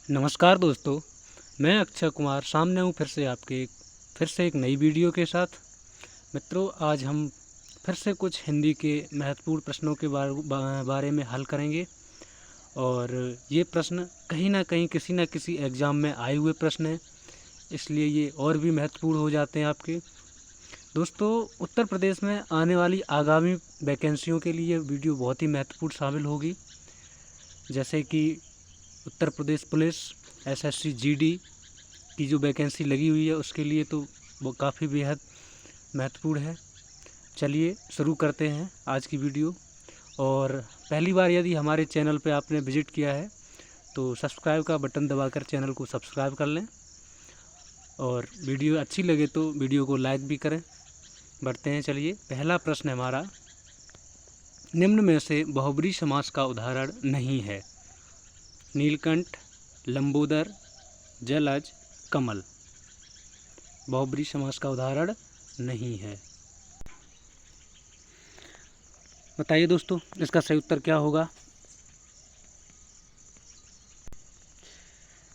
नमस्कार दोस्तों, मैं अक्षय कुमार सामने हूँ फिर से एक नई वीडियो के साथ। मित्रों, आज हम फिर से कुछ हिंदी के महत्वपूर्ण प्रश्नों के बारे में हल करेंगे। और ये प्रश्न कहीं ना कहीं किसी न किसी एग्ज़ाम में आए हुए प्रश्न हैं, इसलिए ये और भी महत्वपूर्ण हो जाते हैं आपके। दोस्तों, उत्तर प्रदेश में आने वाली आगामी वैकेंसियों के लिए वीडियो बहुत ही महत्वपूर्ण शामिल होगी। जैसे कि Uttar Pradesh police, SSC GD की जो वैकेंसी लगी हुई है उसके लिए तो वो काफ़ी बेहद महत्वपूर्ण है। चलिए शुरू करते हैं आज की वीडियो। और पहली बार यदि हमारे चैनल पे आपने विज़िट किया है तो सब्सक्राइब का बटन दबाकर चैनल को सब्सक्राइब कर लें, और वीडियो अच्छी लगे तो वीडियो को लाइक भी करें। बढ़ते हैं, चलिए। पहला प्रश्न हमारा, निम्न में से बहुब्री समास का उदाहरण नहीं है। नीलकंठ, लंबोदर, जलज, कमल। बहुब्री समास का उदाहरण नहीं है। बताइए दोस्तों, इसका सही उत्तर क्या होगा?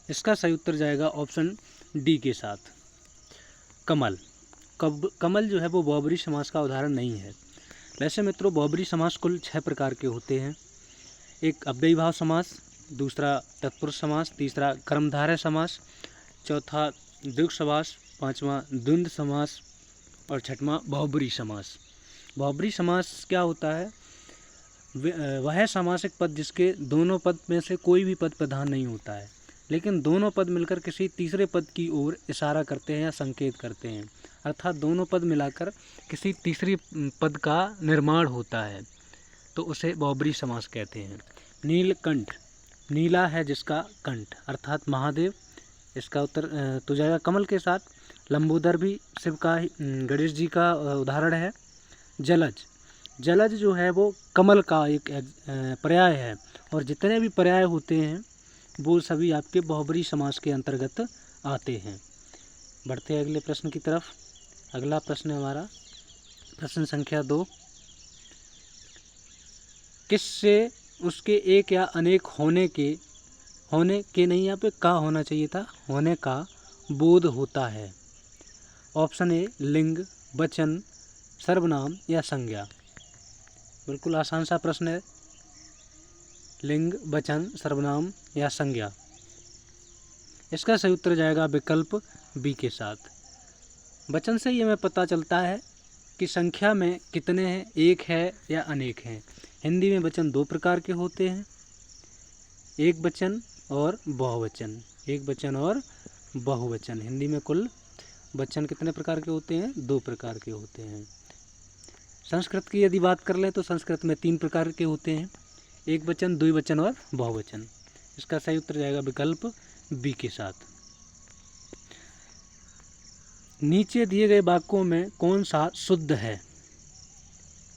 इसका सही उत्तर जाएगा ऑप्शन डी के साथ, कमल। कमल जो है वो बहुब्री समास का उदाहरण नहीं है। वैसे मित्रों, बहुब्री समास कुल 6 प्रकार के होते हैं। एक अव्ययीभाव समास, दूसरा तत्पुरुष समास, तीसरा कर्मधारय समास, चौथा द्विगु समास, पांचवा द्वंद्व समास और छठवां बहुब्री समास। बहुब्री समास क्या होता है? वह सामासिक पद जिसके दोनों पद में से कोई भी पद प्रधान नहीं होता है, लेकिन दोनों पद मिलकर किसी तीसरे पद की ओर इशारा करते हैं या संकेत करते हैं। अर्थात दोनों पद मिलाकर किसी तीसरी पद का निर्माण होता है, तो उसे बहुब्री समास कहते हैं। नीलकंठ, नीला है जिसका कंठ अर्थात महादेव, इसका उत्तर तो जाएगा कमल के साथ। लंबोदर भी शिव का गणेश जी का उदाहरण है। जलज, जलज जो है वो कमल का एक पर्याय है, और जितने भी पर्याय होते हैं वो सभी आपके बहुब्री समास के अंतर्गत आते हैं। बढ़ते हैं अगले प्रश्न की तरफ। अगला प्रश्न है हमारा प्रश्न संख्या 2। किससे उसके एक या अनेक होने के नहीं, यहाँ पे का होना चाहिए था, होने का बोध होता है? ऑप्शन ए लिंग, वचन, सर्वनाम या संज्ञा। बिल्कुल आसान सा प्रश्न है। लिंग, वचन, सर्वनाम या संज्ञा। इसका सही उत्तर जाएगा विकल्प बी के साथ। वचन से ये हमें पता चलता है कि संख्या में कितने हैं, एक है या अनेक हैं। हिंदी में वचन 2 प्रकार के होते हैं, एक वचन और बहुवचन। एक वचन और बहुवचन। हिंदी में कुल वचन कितने प्रकार के होते हैं? 2 प्रकार के होते हैं। संस्कृत की यदि बात कर लें तो संस्कृत में 3 प्रकार के होते हैं, एक वचन, द्विवचन और बहुवचन। इसका सही उत्तर जाएगा विकल्प बी के साथ। नीचे दिए गए वाक्यों में कौन सा शुद्ध है?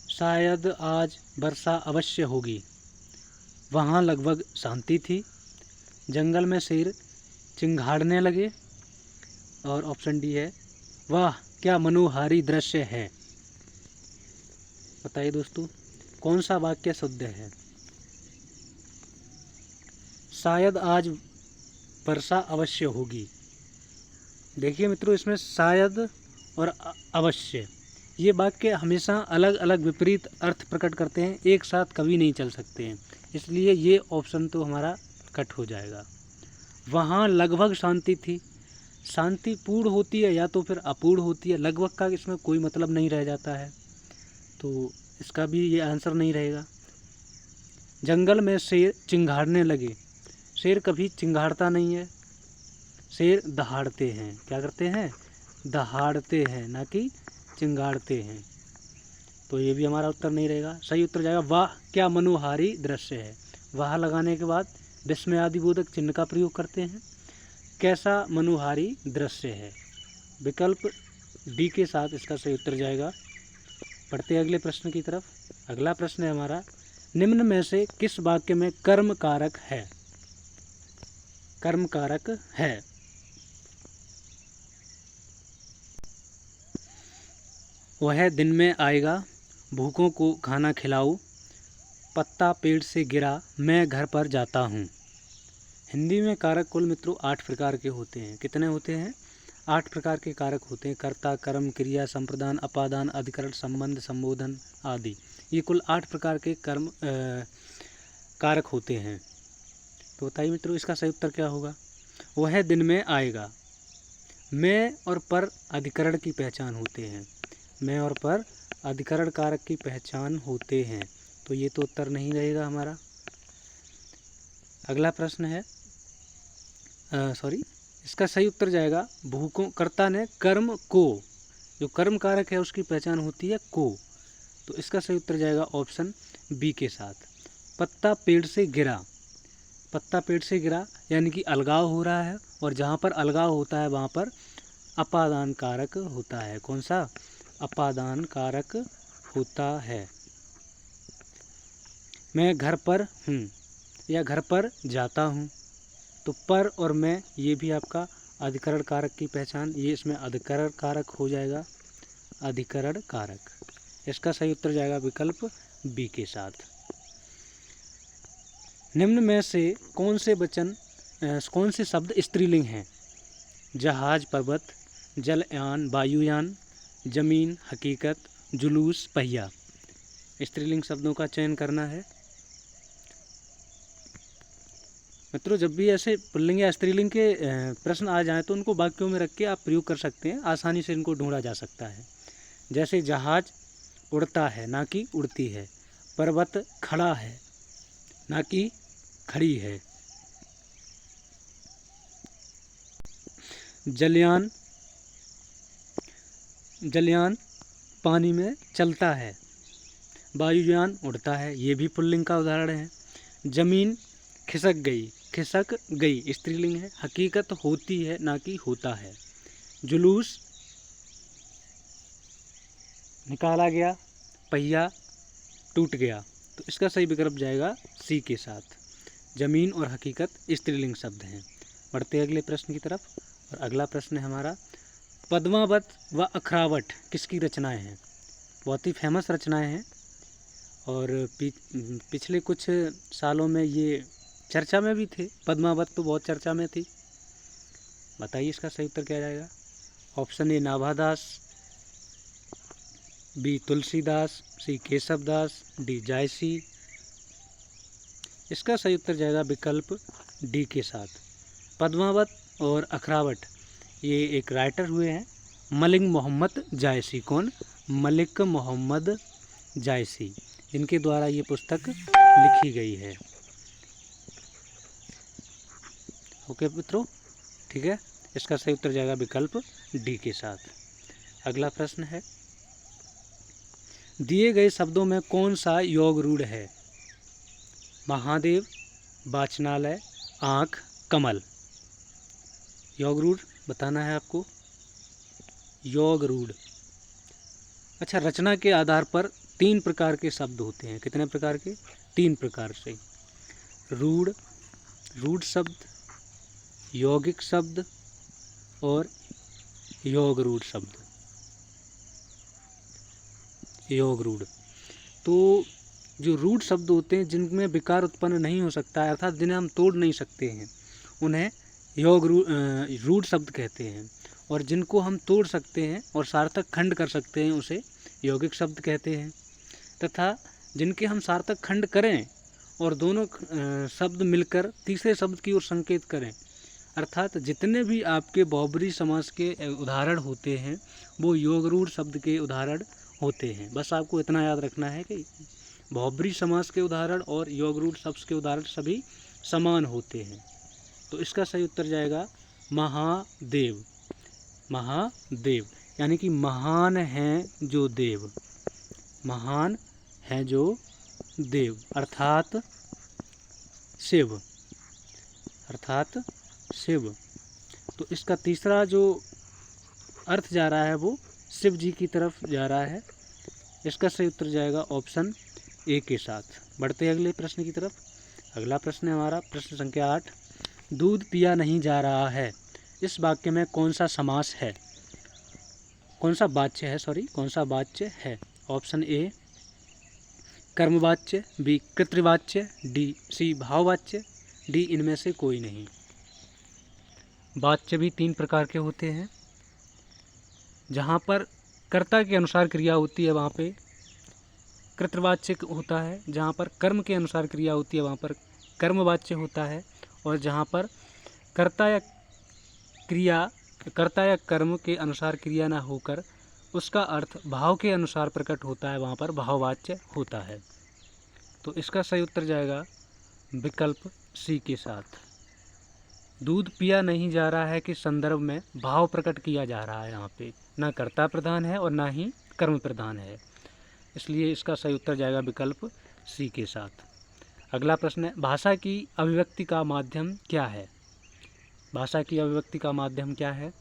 शायद आज वर्षा अवश्य होगी, वहाँ लगभग शांति थी, जंगल में शेर चिंघाड़ने लगे, और ऑप्शन डी है, वाह क्या मनोहारी दृश्य है। बताइए दोस्तों, कौन सा वाक्य शुद्ध है? शायद आज वर्षा अवश्य होगी। देखिए मित्रों, इसमें शायद और अवश्य ये वाक्य हमेशा अलग अलग विपरीत अर्थ प्रकट करते हैं, एक साथ कभी नहीं चल सकते हैं, इसलिए ये ऑप्शन तो हमारा कट हो जाएगा। वहाँ लगभग शांति थी, शांति पूर्ण होती है या तो फिर अपूर्ण होती है, लगभग का इसमें कोई मतलब नहीं रह जाता है, तो इसका भी ये आंसर नहीं रहेगा। जंगल में शेर चिंघाड़ने लगे, शेर कभी चिंघाड़ता नहीं है, शेर दहाड़ते हैं। क्या करते हैं? दहाड़ते हैं, ना कि चिंगाड़ते हैं, तो ये भी हमारा उत्तर नहीं रहेगा। सही उत्तर जाएगा वाह क्या मनोहारी दृश्य है। वाह लगाने के बाद विस्मय आदिबोधक चिन्ह का प्रयोग करते हैं। कैसा मनोहारी दृश्य है, विकल्प डी के साथ इसका सही उत्तर जाएगा। पढ़ते अगले प्रश्न की तरफ। अगला प्रश्न है हमारा, निम्न में से किस वाक्य में कर्म कारक है? कर्म कारक है। वह दिन में आएगा, भूखों को खाना खिलाओ, पत्ता पेड़ से गिरा, मैं घर पर जाता हूँ। हिंदी में कारक कुल मित्रों 8 प्रकार के होते हैं। कितने होते हैं? 8 प्रकार के कारक होते हैं। कर्ता, कर्म, क्रिया, संप्रदान, अपादान, अधिकरण, संबंध, संबोधन आदि। ये कुल 8 प्रकार के कारक होते हैं। तो बताइए मित्रों इसका सही उत्तर क्या होगा? वह दिन में आएगा। मैं और पर अधिकरण की पहचान होते हैं। मैं और पर अधिकरण कारक की पहचान होते हैं। तो ये तो उत्तर नहीं रहेगा हमारा। अगला प्रश्न है इसका सही उत्तर जाएगा भूखों। कर्ता ने कर्म को, जो कर्म कारक है उसकी पहचान होती है को। तो इसका सही उत्तर जाएगा ऑप्शन बी के साथ। पत्ता पेड़ से गिरा। पत्ता पेड़ से गिरा यानी कि अलगाव हो रहा है, और जहाँ पर अलगाव होता है वहाँ पर अपादान कारक होता है। कौन सा? अपादान कारक होता है। मैं घर पर हूँ या घर पर जाता हूँ। तो पर और मैं ये भी आपका अधिकरण कारक की पहचान, ये इसमें अधिकरण कारक हो जाएगा। अधिकरण कारक। इसका सही उत्तर जाएगा विकल्प बी के साथ। निम्न में से कौन से शब्द स्त्रीलिंग हैं? जहाज, पर्वत, जलयान, वायुयान, जमीन, हकीकत, जुलूस, पहिया। स्त्रीलिंग शब्दों का चयन करना है। मित्रों जब भी ऐसे पुल्लिंग या स्त्रीलिंग के प्रश्न आ जाएं तो उनको वाक्यों में रख के आप प्रयोग कर सकते हैं। आसानी से इनको ढूंढा जा सकता है। जैसे जहाज उड़ता है ना कि उड़ती है। पर्वत खड़ा है ना कि खड़ी है। जलयान पानी में चलता है। वायुयान उड़ता है, ये भी पुल्लिंग का उदाहरण है। जमीन खिसक गई स्त्रीलिंग है। हकीकत होती है ना कि होता है। जुलूस निकाला गया। पहिया टूट गया। तो इसका सही विकल्प जाएगा सी के साथ। जमीन और हकीकत स्त्रीलिंग शब्द हैं। बढ़ते अगले प्रश्न की तरफ। और अगला प्रश्न है हमारा, पद्मावत व अखरावट किसकी रचनाएं हैं? बहुत ही फेमस रचनाएं हैं और पिछले कुछ सालों में ये चर्चा में भी थे। पद्मावत तो बहुत चर्चा में थी। बताइए इसका सही उत्तर क्या जाएगा? Option A Nabhadas, B Tulsidas, C Keshavdas, D Jayasi. इसका सही उत्तर जाएगा विकल्प डी के साथ। पद्मावत और अखरावट ये एक राइटर हुए हैं, मलिक मोहम्मद जायसी। कौन? मलिक मोहम्मद जायसी, जिनके द्वारा ये पुस्तक लिखी गई है। ओके मित्रों, ठीक है। इसका सही उत्तर जाएगा विकल्प डी के साथ। अगला प्रश्न है, दिए गए शब्दों में कौन सा योग रूढ़ है? महादेव, वाचनालय, आँख, कमल। योग रूढ़ बताना है आपको। योग रूढ़। अच्छा, रचना के आधार पर 3 प्रकार के शब्द होते हैं। कितने प्रकार के? 3 प्रकार से। रूढ़ शब्द, यौगिक शब्द और योग रूढ़ शब्द। योग रूढ़। तो जो रूढ़ शब्द होते हैं जिनमें विकार उत्पन्न नहीं हो सकता है, अर्थात जिन्हें हम तोड़ नहीं सकते हैं, उन्हें रूढ़ शब्द कहते हैं। और जिनको हम तोड़ सकते हैं और सार्थक खंड कर सकते हैं उसे यौगिक शब्द कहते हैं। तथा जिनके हम सार्थक खंड करें और दोनों शब्द मिलकर तीसरे शब्द की ओर संकेत करें, अर्थात जितने भी आपके बहुब्रीहि समास के उदाहरण होते हैं वो योग रूढ़ शब्द के उदाहरण होते हैं। बस आपको इतना याद रखना है कि बहुब्रीहि समास के उदाहरण और योग रूढ़ शब्द के उदाहरण सभी समान होते हैं। तो इसका सही उत्तर जाएगा महादेव। महादेव यानी कि महान हैं जो देव। महान हैं जो देव अर्थात शिव। तो इसका तीसरा जो अर्थ जा रहा है वो शिव जी की तरफ जा रहा है। इसका सही उत्तर जाएगा ऑप्शन ए के साथ। बढ़ते अगले प्रश्न की तरफ। अगला प्रश्न है हमारा प्रश्न संख्या 8। दूध पिया नहीं जा रहा है, इस वाक्य में कौन सा समास है? कौन सा वाच्य है? ऑप्शन ए कर्मवाच्य, बी कृतवाच्य, सी भाववाच्य, डी इनमें से कोई नहीं। वाच्य भी 3 प्रकार के होते हैं। जहाँ पर कर्ता के अनुसार क्रिया होती है वहाँ पे कृतवाच्य होता है, जहाँ पर कर्म के अनुसार क्रिया होती है वहाँ पर कर्मवाच्य होता है, और जहाँ पर कर्ता या कर्म के अनुसार क्रिया न होकर उसका अर्थ भाव के अनुसार प्रकट होता है वहाँ पर भाववाच्य होता है। तो इसका सही उत्तर जाएगा विकल्प सी के साथ। दूध पिया नहीं जा रहा है कि संदर्भ में भाव प्रकट किया जा रहा है, यहाँ पे ना कर्ता प्रधान है और ना ही कर्म प्रधान है, इसलिए इसका सही उत्तर जाएगा विकल्प सी के साथ। अगला प्रश्न है, भाषा की अभिव्यक्ति का माध्यम क्या है? भाषा की अभिव्यक्ति का माध्यम क्या है?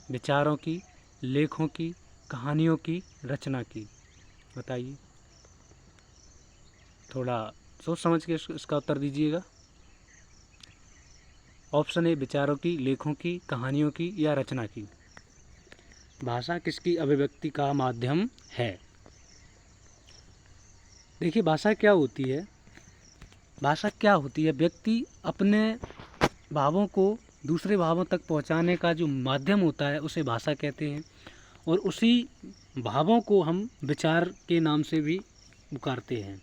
विचारों की, लेखों की, कहानियों की, रचना की? बताइए, थोड़ा सोच समझ के इसका उत्तर दीजिएगा। ऑप्शन ए विचारों की, लेखों की, कहानियों की या रचना की। भाषा किसकी अभिव्यक्ति का माध्यम है? देखिए, भाषा क्या होती है? भाषा क्या होती है? व्यक्ति अपने भावों को दूसरे भावों तक पहुंचाने का जो माध्यम होता है उसे भाषा कहते हैं, और उसी भावों को हम विचार के नाम से भी पुकारते हैं।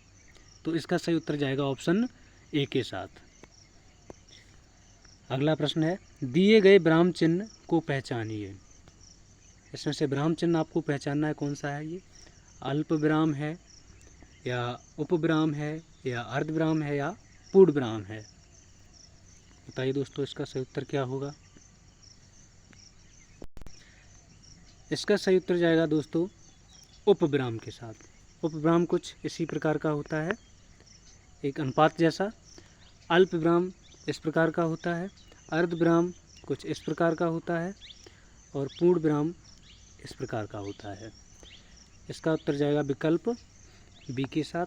तो इसका सही उत्तर जाएगा ऑप्शन ए के साथ। अगला प्रश्न है, दिए गए विराम चिन्ह को पहचानिए। इसमें से विराम चिन्ह आपको पहचानना है, कौन सा है ये? अल्प विराम है या उपविराम है या अर्धविराम है या पूर्ण विराम है? बताइए दोस्तों, इसका सही उत्तर क्या होगा? इसका सही उत्तर जाएगा दोस्तों उपविराम के साथ। उपविराम कुछ इसी प्रकार का होता है, एक अनुपात जैसा। अल्प विराम इस प्रकार का होता है, अर्धविराम कुछ इस प्रकार का होता है, और पूर्ण विराम इस प्रकार का होता है। इसका उत्तर जाएगा विकल्प बी के साथ।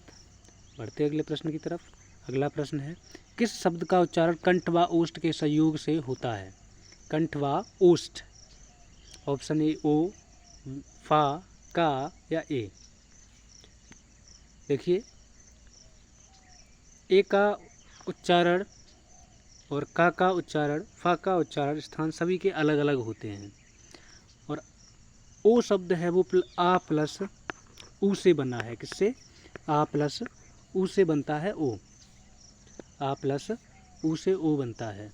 बढ़ते अगले प्रश्न की तरफ। अगला प्रश्न है, किस शब्द का उच्चारण कंठ व ओष्ठ के संयोग से होता है? कंठ व ओष्ठ। ऑप्शन ए ओ, फा, का या ए? देखिए, ए का उच्चारण और का उच्चारण, फा का उच्चारण स्थान सभी के अलग अलग होते हैं, और ओ शब्द है वो आ प्लस ऊ से बना है। किससे? आ प्लस ऊ से बनता है ओ। आ प्लस ऊ से ओ बनता है,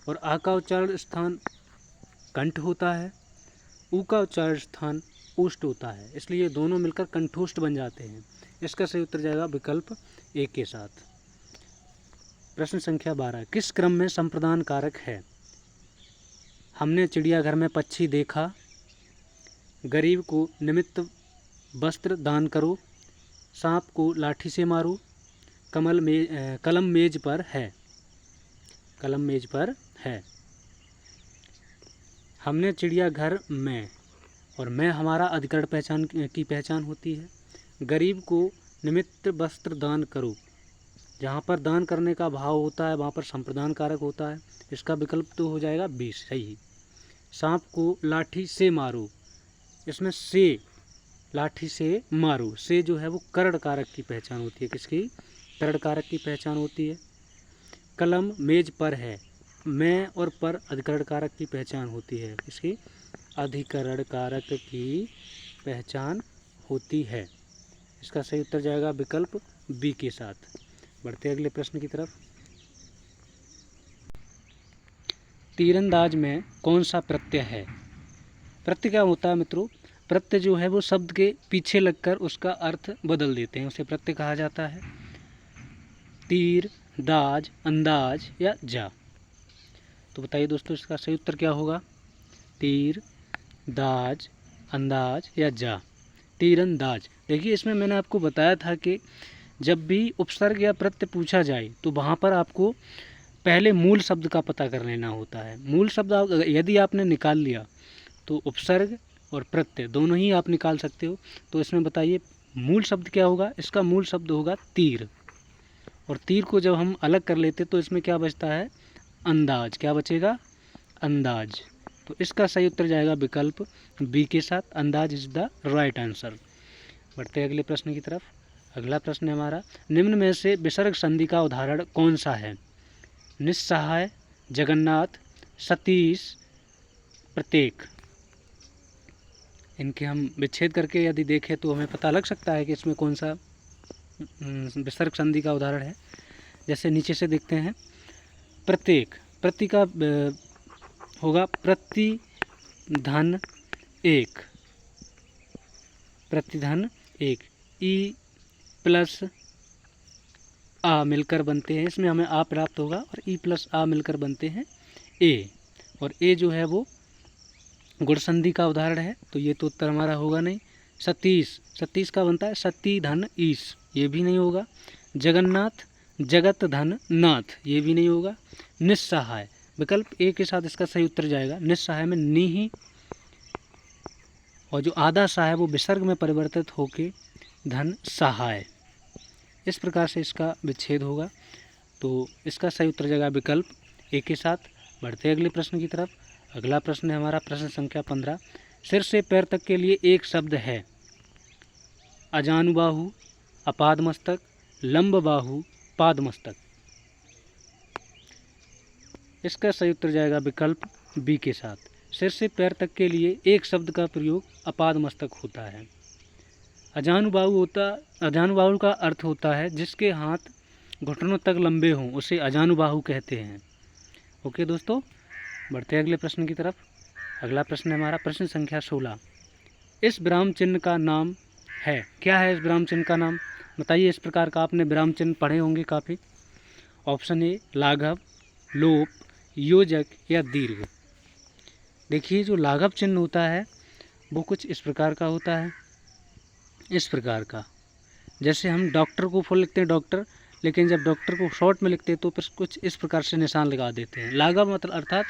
और आ का उच्चारण स्थान कंठ होता है, ऊ का उच्चारण स्थान ओष्ठ होता है, इसलिए दोनों मिलकर कंठोष्ठ बन जाते हैं। इसका सही उत्तर जाएगा विकल्प ए के साथ। प्रश्न संख्या 12, किस क्रम में संप्रदान कारक है? हमने चिड़ियाघर में पक्षी देखा, गरीब को निमित्त वस्त्र दान करो, सांप को लाठी से मारो, कलम मेज पर है। कलम मेज पर है। हमने चिड़ियाघर में, और मैं हमारा अधिकरण पहचान की पहचान होती है। गरीब को निमित्त वस्त्र दान करो, जहाँ पर दान करने का भाव होता है वहाँ पर संप्रदान कारक होता है, इसका विकल्प तो हो जाएगा 20 सही। सांप को लाठी से मारो, इसमें से, लाठी से मारो, से जो है वो करण कारक की पहचान होती है। किसकी? करण कारक की पहचान होती है। कलम मेज पर है, मैं और पर अधिकरण कारक की पहचान होती है। इसकी अधिकरण कारक की पहचान होती है। इसका सही उत्तर जाएगा विकल्प बी के साथ। बढ़ते अगले प्रश्न की तरफ। तीरंदाज में कौन सा प्रत्यय है? प्रत्यय क्या होता है मित्रों? प्रत्यय जो है वो शब्द के पीछे लगकर उसका अर्थ बदल देते हैं, उसे प्रत्यय कहा जाता है। तीर, दाज, अंदाज या जा? तो बताइए दोस्तों, इसका सही उत्तर क्या होगा? तीर, दाज, अंदाज या जा? तीरंदाज। देखिए, इसमें मैंने आपको बताया था कि जब भी उपसर्ग या प्रत्यय पूछा जाए तो वहाँ पर आपको पहले मूल शब्द का पता कर लेना होता है। मूल शब्द यदि आपने निकाल लिया तो उपसर्ग और प्रत्यय दोनों ही आप निकाल सकते हो। तो इसमें बताइए मूल शब्द क्या होगा? इसका मूल शब्द होगा तीर, और तीर को जब हम अलग कर लेते तो इसमें क्या बचता है? अंदाज। क्या बचेगा? अंदाज। तो इसका सही उत्तर जाएगा विकल्प बी के साथ। अंदाज इज द राइट आंसर। बढ़ते अगले प्रश्न की तरफ। अगला प्रश्न है हमारा, निम्न में से विसर्ग संधि का उदाहरण कौन सा है? निस्सहाय, जगन्नाथ, सतीश, प्रत्येक। इनके हम विच्छेद करके यदि देखें तो हमें पता लग सकता है कि इसमें कौन सा विसर्ग संधि का उदाहरण है। जैसे नीचे से देखते हैं, प्रत्येक, प्रति का होगा प्रतिधन एक, प्रतिधन एक, ई प्लस आ मिलकर बनते हैं, इसमें हमें आ प्राप्त होगा और ई प्लस आ मिलकर बनते हैं ए, और ए जो है वो गुण संधि का उदाहरण है, तो ये तो उत्तर हमारा होगा नहीं। सतीश, सतीश का बनता है सती धन ईश, ये भी नहीं होगा। जगन्नाथ, जगत धन नाथ, ये भी नहीं होगा। निस्सहाय, विकल्प ए के साथ इसका सही उत्तर जाएगा। निस्सहाय में नी ही और जो आधा सा है वो विसर्ग में परिवर्तित होके धन सहाय, इस प्रकार से इसका विच्छेद होगा, तो इसका सही उत्तर जाएगा विकल्प ए के साथ। बढ़ते अगले प्रश्न की तरफ। अगला प्रश्न है हमारा प्रश्न संख्या 15, सिर से पैर तक के लिए एक शब्द है। अजानुबाहु, अपादमस्तक, लंबबाहु, पादमस्तक। इसका सही उत्तर जाएगा विकल्प बी के साथ। सिर से पैर तक के लिए एक शब्द का प्रयोग अपादमस्तक होता है। अजानुबाहु का अर्थ होता है जिसके हाथ घुटनों तक लंबे हों, उसे अजानुबाहु कहते हैं। ओके दोस्तों, बढ़ते अगले प्रश्न की तरफ। अगला प्रश्न है हमारा प्रश्न संख्या 16, इस विराम चिन्ह का नाम है, क्या है इस विराम चिन्ह का नाम? बताइए, इस प्रकार का आपने विराम चिन्ह पढ़े होंगे काफ़ी। ऑप्शन ए लाघव, लोप, योजक या दीर्घ। देखिए, जो लाघव चिन्ह होता है वो कुछ इस प्रकार का होता है, इस प्रकार का। जैसे हम डॉक्टर को फुल लिखते हैं डॉक्टर, लेकिन जब डॉक्टर को शॉर्ट में लिखते हैं तो फिर कुछ इस प्रकार से निशान लगा देते हैं। लाघव मतलब अर्थात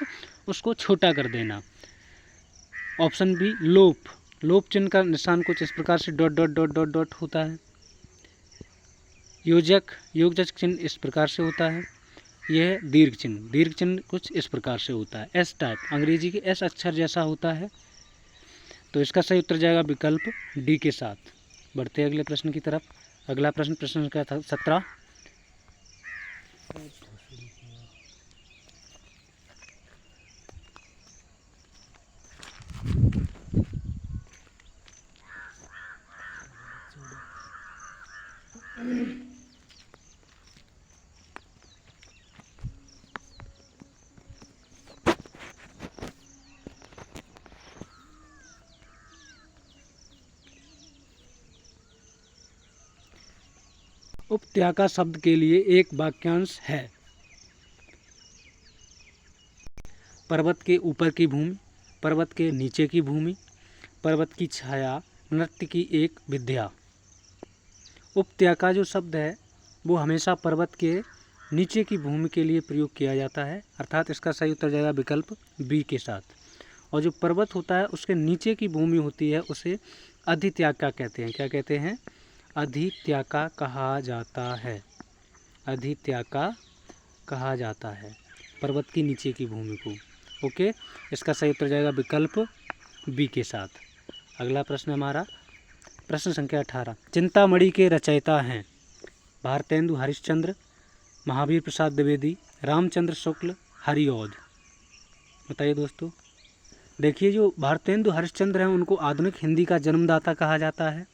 उसको छोटा कर देना। ऑप्शन बी लोप, लोप चिन्ह का निशान कुछ इस प्रकार से dot dot dot dot dot होता है। योजक, योजक चिन्ह इस प्रकार से होता है। यह दीर्घ चिन्ह, दीर्घ चिन्ह कुछ इस प्रकार से होता है, एस टाइप, अंग्रेजी के एस अक्षर जैसा होता है। तो इसका सही उत्तर जाएगा विकल्प डी के साथ। बढ़ते अगले प्रश्न की तरफ। अगला प्रश्न प्रश्न संख्या 17, उपत्याका शब्द के लिए एक वाक्यांश है। पर्वत के ऊपर की भूमि, पर्वत के नीचे की भूमि, पर्वत की छाया, नृत्य की एक विद्या। उपत्याका जो शब्द है वो हमेशा पर्वत के नीचे की भूमि के लिए प्रयोग किया जाता है, अर्थात इसका सही उत्तर जाएगा विकल्प बी के साथ। और जो पर्वत होता है उसके नीचे की भूमि होती है उसे अधित्याका कहते हैं। क्या कहते हैं? अधित्याका कहा जाता है, अधित्याका कहा जाता है पर्वत की नीचे की भूमि को। ओके, इसका सही उत्तर जाएगा विकल्प बी के साथ। अगला प्रश्न हमारा प्रश्न संख्या 18, चिंतामणि के रचयिता हैं भारतेंदु हरिश्चंद्र, महावीर प्रसाद द्विवेदी, रामचंद्र शुक्ल, हरिऔध। बताइए दोस्तों। देखिए, जो भारतेंदु हरिश्चंद्र हैं उनको आधुनिक हिंदी का जन्मदाता कहा जाता है,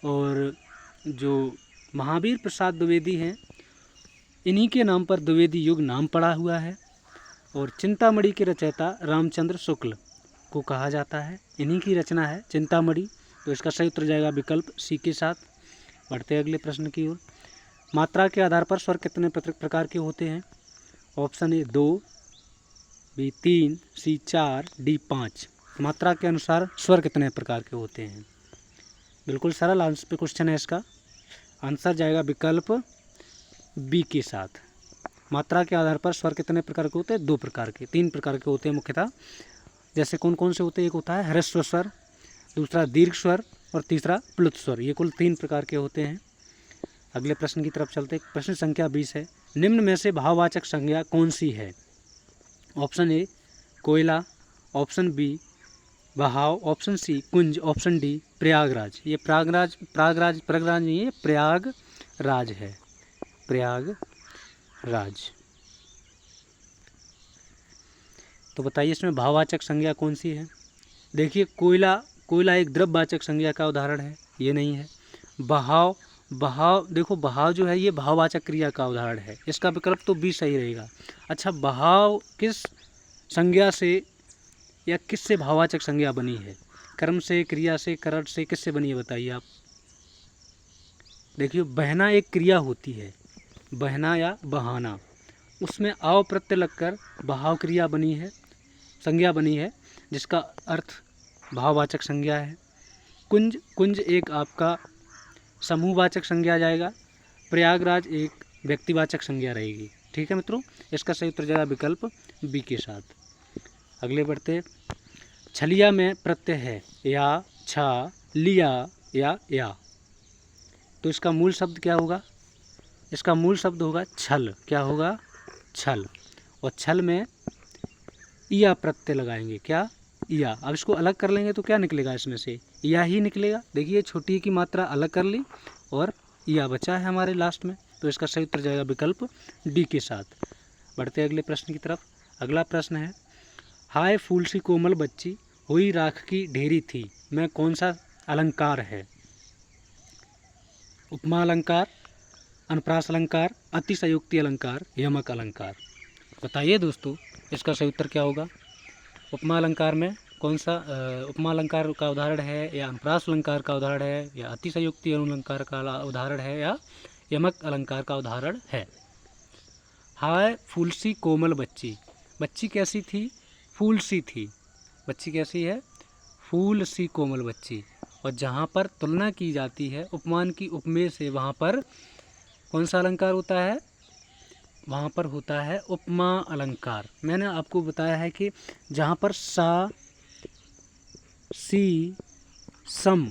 और जो महावीर प्रसाद द्विवेदी हैं इन्हीं के नाम पर द्विवेदी युग नाम पड़ा हुआ है, और चिंतामणि के रचयिता रामचंद्र शुक्ल को कहा जाता है, इन्हीं की रचना है चिंतामणि। तो इसका सही उत्तर जाएगा विकल्प सी के साथ। बढ़ते अगले प्रश्न की ओर। मात्रा के आधार पर स्वर कितने प्रकार के होते हैं? Option A 2, B 3, C 4, D 5। मात्रा के अनुसार स्वर कितने प्रकार के होते हैं? बिल्कुल सरल आंसर पे क्वेश्चन है, इसका आंसर जाएगा विकल्प बी के साथ। मात्रा के आधार पर स्वर कितने प्रकार के होते हैं? 2 प्रकार के, 3 प्रकार के होते हैं मुख्यतः। जैसे कौन कौन से होते हैं? एक होता है ह्रस्व स्वर, दूसरा दीर्घ स्वर और तीसरा प्लुत स्वर। ये कुल 3 प्रकार के होते हैं। अगले प्रश्न की तरफ चलते। प्रश्न संख्या 20 है, निम्न में से भाववाचक संज्ञा कौन सी है? ऑप्शन ए कोयला, ऑप्शन बी बहाव, ऑप्शन सी कुंज, ऑप्शन डी प्रयागराज। ये प्रयागराज नहीं है, प्रयागराज है, प्रयागराज। तो बताइए इसमें भाववाचक संज्ञा कौन सी है। देखिए कोयला एक द्रव्यवाचक संज्ञा का उदाहरण है, ये नहीं है। बहाव देखो बहाव जो है ये भाववाचक क्रिया का उदाहरण है, इसका विकल्प तो बी सही रहेगा। अच्छा, बहाव किस संज्ञा से या किससे भाववाचक संज्ञा बनी है? कर्म से, क्रिया से, कारण से, किससे बनी है बताइए आप। देखिए बहना एक क्रिया होती है, बहना या बहाना, उसमें आव प्रत्यय लगकर बहाव क्रिया बनी है, संज्ञा बनी है, जिसका अर्थ भाववाचक संज्ञा है। कुंज एक आपका समूहवाचक संज्ञा आ जाएगा। प्रयागराज एक व्यक्तिवाचक संज्ञा रहेगी। ठीक है मित्रों, इसका सही उत्तर जाएगा विकल्प बी के साथ। अगले बढ़ते, छलिया में प्रत्यय है या, छा, लिया या। तो इसका मूल शब्द क्या होगा? इसका मूल शब्द होगा छल। क्या होगा? छल। और छल में या प्रत्यय लगाएंगे, क्या? या। अब इसको अलग कर लेंगे तो क्या निकलेगा? इसमें से या ही निकलेगा। देखिए छोटी की मात्रा अलग कर ली और या बचा है हमारे लास्ट में, तो इसका सही उत्तर जाएगा विकल्प डी के साथ। बढ़ते अगले प्रश्न की तरफ। अगला प्रश्न है, हाय फूल सी कोमल बच्ची, हुई राख की ढेरी थी, मैं कौन सा अलंकार है? उपमा अलंकार, अनुप्रास अलंकार, अतिशयोक्ति अलंकार, यमक अलंकार। बताइए दोस्तों इसका सही उत्तर क्या होगा? उपमा अलंकार में कौन सा उपमा अलंकार का उदाहरण है, या अनुप्रास अलंकार का उदाहरण है, या अतिशयोक्ति अलंकार का उदाहरण है, या यमक अलंकार का उदाहरण है? हाय फूल सी कोमल बच्ची, बच्ची कैसी थी? फूल सी थी। बच्ची कैसी है? फूल सी कोमल बच्ची। और जहाँ पर तुलना की जाती है उपमान की उपमेय से, वहाँ पर कौन सा अलंकार होता है? वहाँ पर होता है उपमा अलंकार। मैंने आपको बताया है कि जहाँ पर सा, सी, सम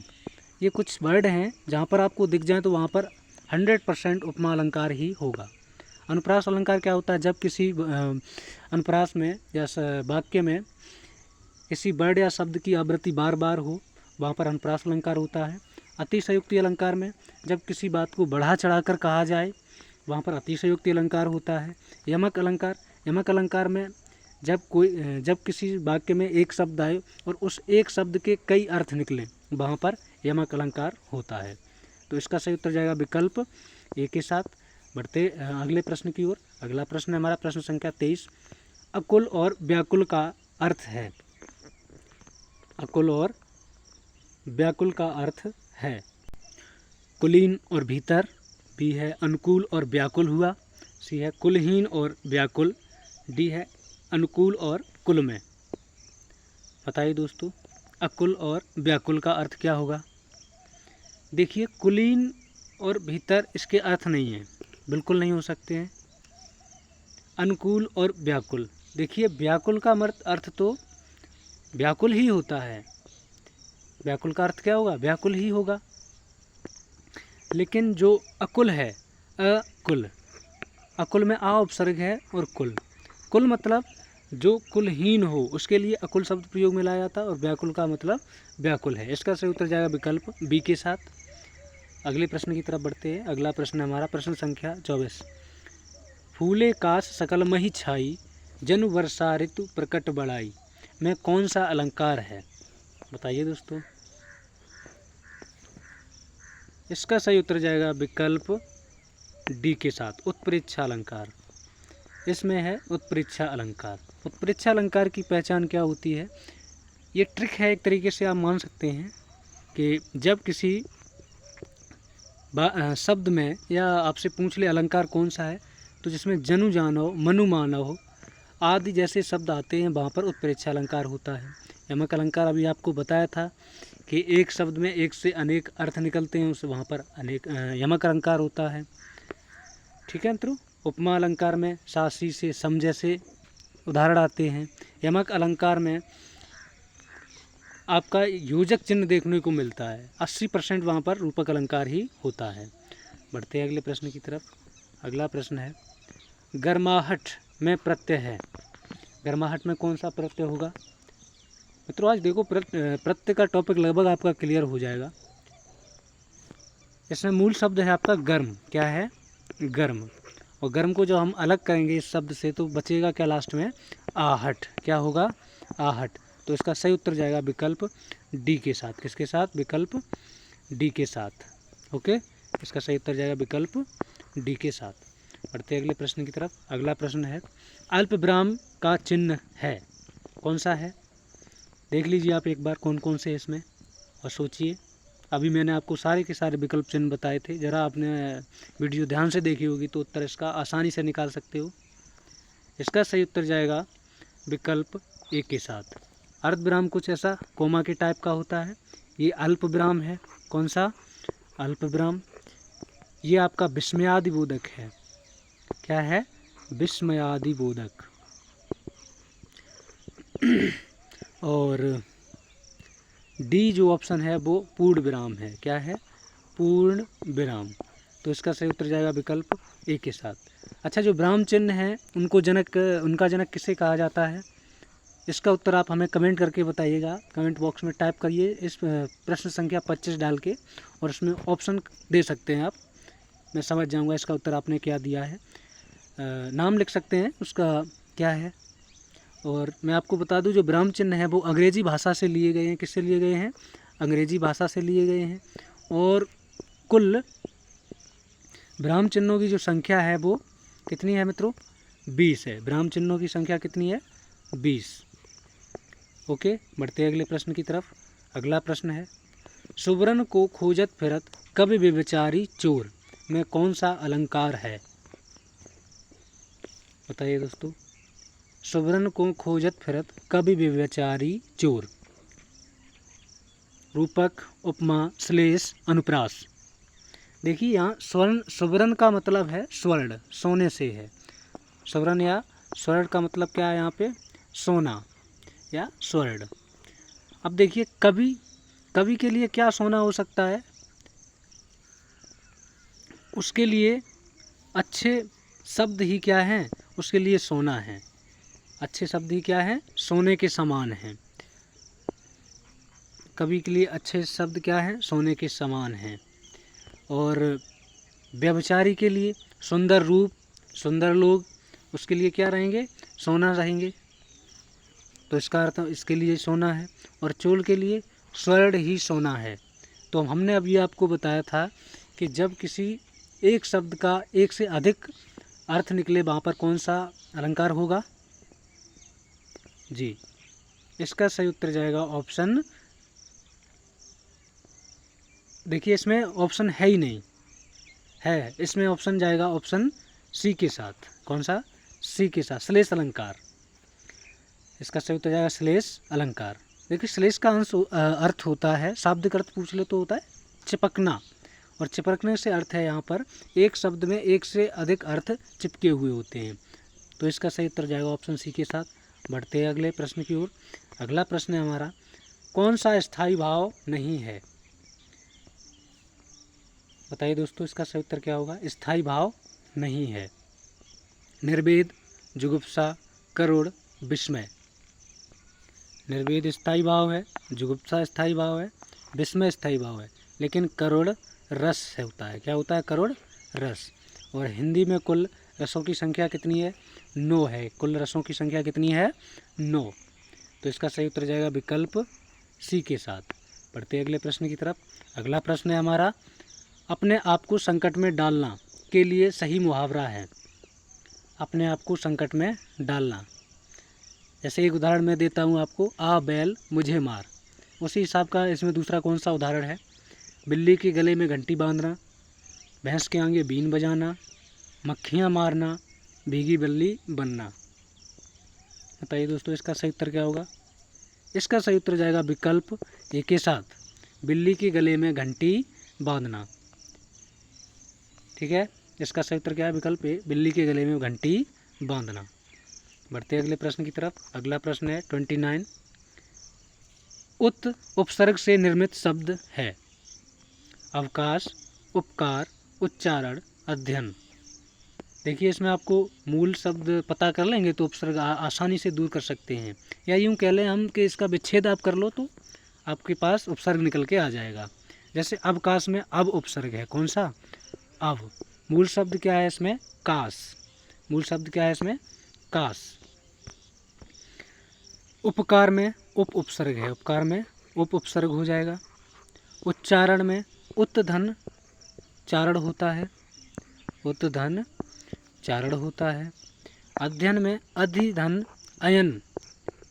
ये कुछ वर्ड हैं, जहाँ पर आपको दिख जाए तो वहाँ पर 100% उपमा अलंकार ही होगा। अनुप्रास अलंकार क्या होता है? जब किसी अनुप्रास में या वाक्य में किसी वर्ड या शब्द की आवृत्ति बार बार हो, वहाँ पर अनुप्रास अलंकार होता है। अतिशयोक्ति अलंकार में जब किसी बात को बढ़ा चढ़ाकर कहा जाए, वहाँ पर अतिशयोक्ति अलंकार होता है। यमक अलंकार में जब किसी वाक्य में एक शब्द आए और उस एक शब्द के कई अर्थ निकलें, वहाँ पर यमक अलंकार होता है। तो इसका सही उत्तर जाएगा विकल्प ए के साथ। बढ़ते अगले प्रश्न की ओर। अगला प्रश्न है हमारा प्रश्न संख्या 23। अकुल और व्याकुल का अर्थ है। अकुल और व्याकुल का अर्थ है कुलीन और भीतर, बी है अनुकूल और व्याकुल हुआ, सी है कुलहीन और व्याकुल, डी है अनुकूल और कुल में। बताइए दोस्तों अकुल और व्याकुल का अर्थ क्या होगा? देखिए कुलीन और भीतर इसके अर्थ नहीं है, बिल्कुल नहीं हो सकते हैं। अनुकूल और व्याकुल, देखिए व्याकुल का अर्थ तो व्याकुल ही होता है। व्याकुल का अर्थ क्या होगा? व्याकुल ही होगा। लेकिन जो अकुल है, अकुल में आ उपसर्ग है और कुल मतलब जो कुलहीन हो उसके लिए अकुल शब्द प्रयोग में लाया जाता है, और व्याकुल का मतलब व्याकुल है। इसका सही उत्तर जाएगा विकल्प बी के साथ। अगले प्रश्न की तरफ बढ़ते हैं। अगला प्रश्न हमारा प्रश्न संख्या 24। फूले काश सकल मही छाई, जन वर्षा ऋतु प्रकट बड़ाई, में कौन सा अलंकार है? बताइए दोस्तों। इसका सही उत्तर जाएगा विकल्प डी के साथ, उत्प्रेक्षा अलंकार। इसमें है उत्प्रेक्षा अलंकार। उत्प्रेक्षा अलंकार की पहचान क्या होती है? ये ट्रिक है, एक तरीके से आप मान सकते हैं कि जब किसी शब्द में या आपसे पूछ ले अलंकार कौन सा है, तो जिसमें जनु जानो, मनु मानव आदि जैसे शब्द आते हैं, वहाँ पर उत्प्रेक्षा अलंकार होता है। यमक अलंकार अभी आपको बताया था कि एक शब्द में एक से अनेक अर्थ निकलते हैं, उससे वहाँ पर अनेक यमक अलंकार होता है। ठीक है मित्रों। उपमा अलंकार में सासी से सम जैसे उदाहरण आते हैं। यमक अलंकार में आपका योजक चिन्ह देखने को मिलता है। 80% वहाँ पर रूपक अलंकार ही होता है। बढ़ते हैं अगले प्रश्न की तरफ। अगला प्रश्न है, गर्माहट में प्रत्यय है। गर्माहट में कौन सा प्रत्यय होगा? मित्रों आज देखो प्रत्यय का टॉपिक लगभग आपका क्लियर हो जाएगा। इसमें मूल शब्द है आपका गर्म। क्या है? गर्म। और गर्म को जब हम अलग करेंगे इस शब्द से तो बचेगा क्या लास्ट में? आहट। क्या होगा? आहट। तो इसका सही उत्तर जाएगा विकल्प डी के साथ। किसके साथ? विकल्प डी के साथ। ओके, इसका सही उत्तर जाएगा विकल्प डी के साथ। बढ़ते अगले प्रश्न की तरफ। अगला प्रश्न है अल्प विराम का चिन्ह है, कौन सा है? देख लीजिए आप एक बार कौन कौन से इसमें और सोचिए। अभी मैंने आपको सारे के सारे विकल्प चिन्ह बताए थे, ज़रा आपने वीडियो ध्यान से देखी होगी तो उत्तर इसका आसानी से निकाल सकते हो। इसका सही उत्तर जाएगा विकल्प ए के साथ। अर्ध विराम कुछ ऐसा कोमा के टाइप का होता है, ये अल्प विराम है। कौन सा? अल्प विराम। ये आपका विस्मयादि बोधक है। क्या है? विस्मयादि बोधक। और डी जो ऑप्शन है वो पूर्ण विराम है। क्या है? पूर्ण विराम। तो इसका सही उत्तर जाएगा विकल्प ए के साथ। अच्छा, जो विराम चिन्ह है उनका जनक किसे कहा जाता है? इसका उत्तर आप हमें कमेंट करके बताइएगा। कमेंट बॉक्स में टाइप करिए इस प्रश्न संख्या 25 डाल के, और उसमें ऑप्शन दे सकते हैं आप, मैं समझ जाऊंगा इसका उत्तर आपने क्या दिया है। नाम लिख सकते हैं उसका क्या है। और मैं आपको बता दूं जो विराम चिन्ह है वो अंग्रेजी भाषा से लिए गए हैं। किससे लिए गए हैं? अंग्रेजी भाषा से लिए गए हैं। और कुल विराम चिन्हों की जो संख्या है वो कितनी है मित्रों? 20 है। विराम चिन्हों की संख्या कितनी है? 20। ओके, बढ़ते अगले प्रश्न की तरफ। अगला प्रश्न है सुवर्ण को खोजत फिरत कवि व्यभिचारी चोर में कौन सा अलंकार है? बताइए दोस्तों। सुवर्ण को खोजत फिरत कवि व्यभिचारी चोर। रूपक, उपमा, श्लेष, अनुप्रास। देखिए यहाँ सुवर्ण का मतलब है स्वर्ण, सोने से है। सुवर्ण या स्वर्ण का मतलब क्या है यहाँ पे? सोना या स्वर्ण। अब देखिए कवि के लिए क्या सोना हो सकता है? उसके लिए अच्छे शब्द ही क्या हैं? उसके लिए सोना है। अच्छे शब्द ही क्या है? सोने के समान हैं। कवि के लिए अच्छे शब्द क्या हैं? सोने के समान हैं। और व्यभिचारी के लिए सुंदर रूप, सुंदर लोग, उसके लिए क्या रहेंगे? सोना रहेंगे। तो इसका अर्थ इसके लिए सोना है। और चोर के लिए स्वर्ण ही सोना है। तो हमने अभी आपको बताया था कि जब किसी एक शब्द का एक से अधिक अर्थ निकले वहाँ पर कौन सा अलंकार होगा? जी, इसका सही उत्तर जाएगा ऑप्शन, देखिए इसमें ऑप्शन है ही नहीं, है इसमें ऑप्शन जाएगा ऑप्शन सी के साथ। कौन सा? सी के साथ, श्लेष अलंकार। इसका सही उत्तर जाएगा श्लेष अलंकार। देखिए श्लेष का अर्थ होता है, शाब्दिक अर्थ पूछ ले तो होता है चिपकना, और चिपकने से अर्थ है यहाँ पर एक शब्द में एक से अधिक अर्थ चिपके हुए होते हैं। तो इसका सही उत्तर जाएगा ऑप्शन सी के साथ। बढ़ते हैं अगले प्रश्न की ओर। अगला प्रश्न है हमारा कौन सा स्थायी भाव नहीं है? बताइए दोस्तों इसका सही उत्तर क्या होगा? स्थायी भाव नहीं है। निर्वेद, जुगुप्सा, करुण, विस्मय। निर्वेद स्थायी भाव है, जुगुप्सा स्थायी भाव है, विस्मय स्थायी भाव है, लेकिन करुण रस है होता है। क्या होता है? करुण रस। और हिंदी में कुल रसों की संख्या कितनी है? 9 है। कुल रसों की संख्या कितनी है? 9। तो इसका सही उत्तर जाएगा विकल्प सी के साथ। बढ़ते अगले प्रश्न की तरफ। अगला प्रश्न है हमारा अपने आप को संकट में डालना के लिए सही मुहावरा है। अपने आप को संकट में डालना, जैसे एक उदाहरण मैं देता हूँ आपको, आ बैल मुझे मार। उसी हिसाब का इसमें दूसरा कौन सा उदाहरण है? बिल्ली के गले में घंटी बांधना, भैंस के आगे बीन बजाना, मक्खियाँ मारना, भीगी बिल्ली बनना। बताइए दोस्तों इसका सही उत्तर क्या होगा? इसका सही उत्तर जाएगा विकल्प ए के साथ, बिल्ली के गले में घंटी बांधना। ठीक है, इसका सही उत्तर क्या है? विकल्प ए, बिल्ली के गले में घंटी बांधना। बढ़ते अगले प्रश्न की तरफ। अगला प्रश्न है 29। उत उपसर्ग से निर्मित शब्द है। अवकाश, उपकार, उच्चारण, अध्ययन। देखिए इसमें आपको मूल शब्द पता कर लेंगे तो उपसर्ग आसानी से दूर कर सकते हैं, या यूँ कह लें हम कि इसका विच्छेद आप कर लो तो आपके पास उपसर्ग निकल के आ जाएगा। जैसे अवकाश में अब उपसर्ग है, कौन सा? अब। मूल शब्द क्या है इसमें? काश। मूल शब्द क्या है इसमें? काश। उपकार में उप उपसर्ग है, उपकार में उप उपसर्ग हो जाएगा। उच्चारण में उत धन चारण होता है, उत धन चारण होता है। अध्ययन में अधिधन अयन,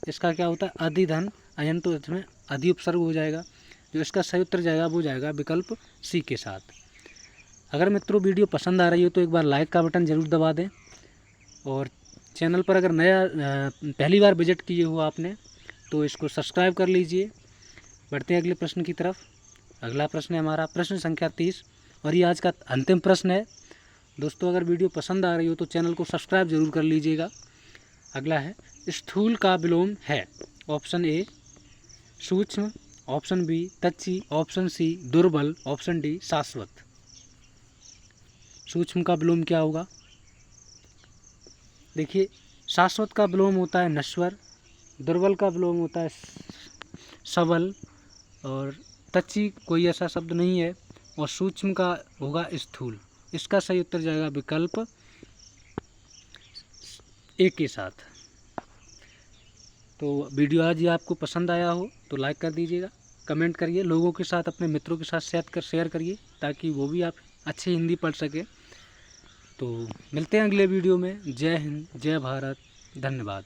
इसका क्या होता है? अधिधन अयन, तो इसमें अधि उपसर्ग हो जाएगा। जो इसका सही उत्तर जाएगा वो जाएगा विकल्प सी के साथ। अगर मित्रों वीडियो पसंद आ रही हो तो एक बार लाइक का बटन ज़रूर दबा दें, और चैनल पर अगर पहली बार विजिट किए हो आपने तो इसको सब्सक्राइब कर लीजिए। बढ़ते हैं अगले प्रश्न की तरफ। अगला प्रश्न है हमारा प्रश्न संख्या 30, और ये आज का अंतिम प्रश्न है। दोस्तों अगर वीडियो पसंद आ रही हो तो चैनल को सब्सक्राइब जरूर कर लीजिएगा। अगला है, स्थूल का विलोम है। ऑप्शन ए सूक्ष्म, ऑप्शन बी तच्ची, ऑप्शन सी दुर्बल, ऑप्शन डी शाश्वत। सूक्ष्म का विलोम क्या होगा? देखिए शाश्वत का विलोम होता है नश्वर, दुर्बल का विलोम होता है सबल, और तच्ची कोई ऐसा शब्द नहीं है, और सूक्ष्म का होगा स्थूल। इसका सही उत्तर जाएगा विकल्प ए के साथ। तो वीडियो आज ये आपको पसंद आया हो तो लाइक कर दीजिएगा, कमेंट करिए, लोगों के साथ अपने मित्रों के साथ शेयर करिए ताकि वो भी आप अच्छी हिंदी पढ़ सके। तो मिलते हैं अगले वीडियो में। जय हिंद, जय भारत, धन्यवाद।